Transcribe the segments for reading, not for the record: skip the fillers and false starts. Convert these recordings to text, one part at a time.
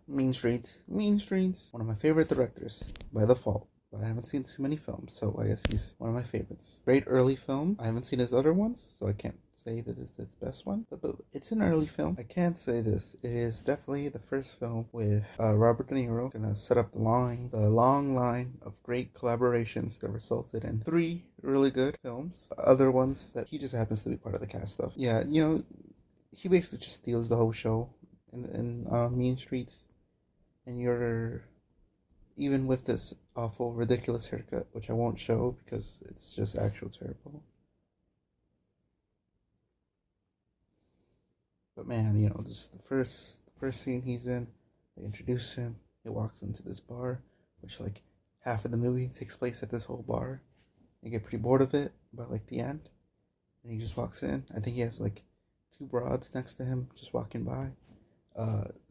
Mean Streets. Mean Streets. One of my favorite directors by default. But I haven't seen too many films, so I guess he's one of my favorites. Great early film. I haven't seen his other ones, so I can't say that it's his best one. But it's an early film. I can say this. It is definitely the first film with Robert De Niro. Gonna set up the long line of great collaborations that resulted in 3 really good films. Other ones that he just happens to be part of the cast of. Yeah, he basically just steals the whole show in Mean Streets, and you're even with this awful, ridiculous haircut, which I won't show because it's just actual terrible. But man, just the first scene he's in, they introduce him. He walks into this bar, which like half of the movie takes place at this whole bar. You get pretty bored of it by like the end, and he just walks in. I think he has like 2 broads next to him just walking by.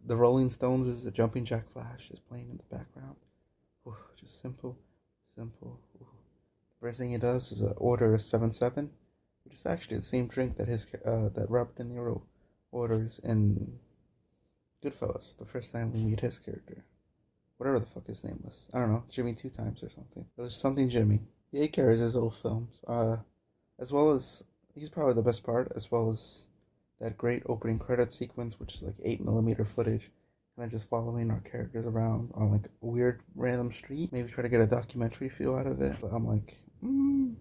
The Rolling Stones is a Jumping Jack Flash is playing in the background. Ooh, just simple. Ooh. The first thing he does is order a 7-7, which is actually the same drink that Robert De Niro orders in Goodfellas. The first time we meet his character, whatever the fuck his name was, I don't know, Jimmy 2 times or something. It was something Jimmy. Yeah, he carries his old films. As well as he's probably the best part, as well as that great opening credit sequence, which is like 8mm footage, kind of just following our characters around on like a weird random street. Maybe try to get a documentary feel out of it. But I'm like,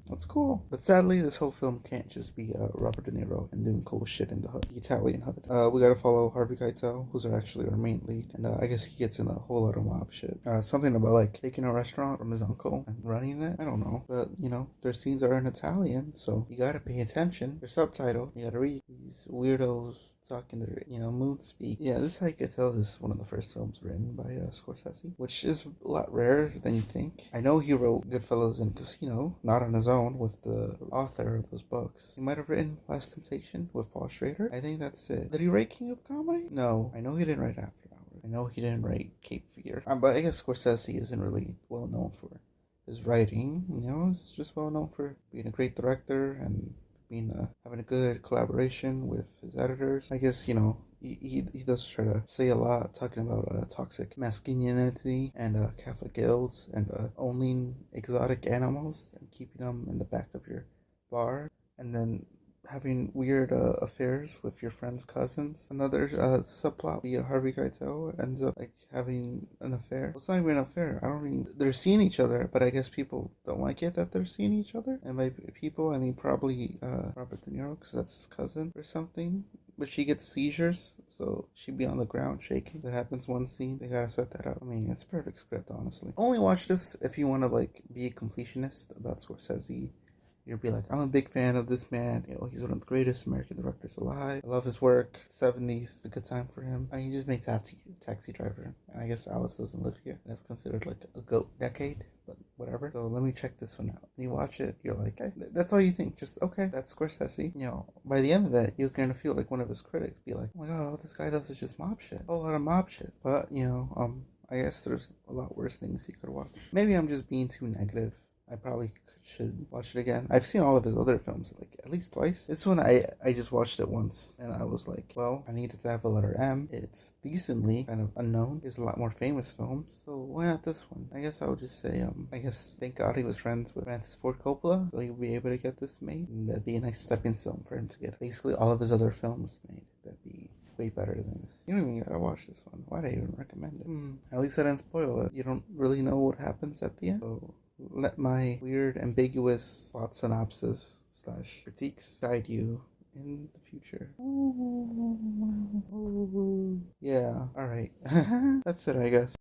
that's cool. But sadly, this whole film can't just be Robert De Niro and doing cool shit in the hood, the Italian hood. We gotta follow Harvey Keitel, who's actually our main lead, and I guess he gets in a whole lot of mob shit. Something about like taking a restaurant from his uncle and running it. I don't know, but their scenes are in Italian, so you gotta pay attention. Their subtitle, you gotta read. These weirdos talking their mood speak. Yeah, this is how you can tell this is one of the first films written by Scorsese, which is a lot rarer than you think. I know he wrote Goodfellas and Casino, not on his own, with the author of those books. He might have written Last Temptation with Paul Schrader. I think that's it. Did he write King of Comedy? No, I know he didn't write After Hours. I know he didn't write Cape Fear. But I guess Scorsese isn't really well known for his writing. He's just well known for being a great director and having a good collaboration with his editors. I guess he does try to say a lot, talking about toxic masculinity and Catholic guilds and owning exotic animals and keeping them in the back of your bar, and then having weird affairs with your friend's cousins. Another subplot via Harvey Keitel ends up like having an affair. Well, it's not even an affair. I don't mean they're seeing each other, but I guess people don't like it that they're seeing each other. And by people, I mean probably Robert De Niro, because that's his cousin or something. But she gets seizures, so she'd be on the ground shaking. That happens one scene. They gotta set that up. I mean, it's a perfect script, honestly. Only watch this if you want to like be a completionist about Scorsese. You'll be like, I'm a big fan of this man. He's one of the greatest American directors alive. I love his work. 70s is a good time for him. He just made Taxi Driver. And I guess Alice doesn't live here. That's considered like a GOAT decade, but whatever. So let me check this one out. When you watch it, you're like, hey, that's all you think. Just, okay, that's Scorsese. By the end of it, you're going to feel like one of his critics. Be like, oh my god, all this guy does is just mob shit. A whole lot of mob shit. But, I guess there's a lot worse things he could watch. Maybe I'm just being too negative. I probably should watch it again. I've seen all of his other films like at least twice. This one I just watched it once and I was like, well, I needed to have a letter M. It's decently kind of unknown. There's a lot more famous films, so why not this one? I guess I would just say I guess thank God he was friends with Francis Ford Coppola, so he'll be able to get this made, and that'd be a nice stepping stone for him to get basically all of his other films made. That'd be way better than this. You don't even gotta watch this one. Why'd I even recommend it? At least I didn't spoil it. You don't really know what happens at the end, so let my weird, ambiguous plot synopsis / critiques guide you in the future. Yeah, alright. That's it, I guess.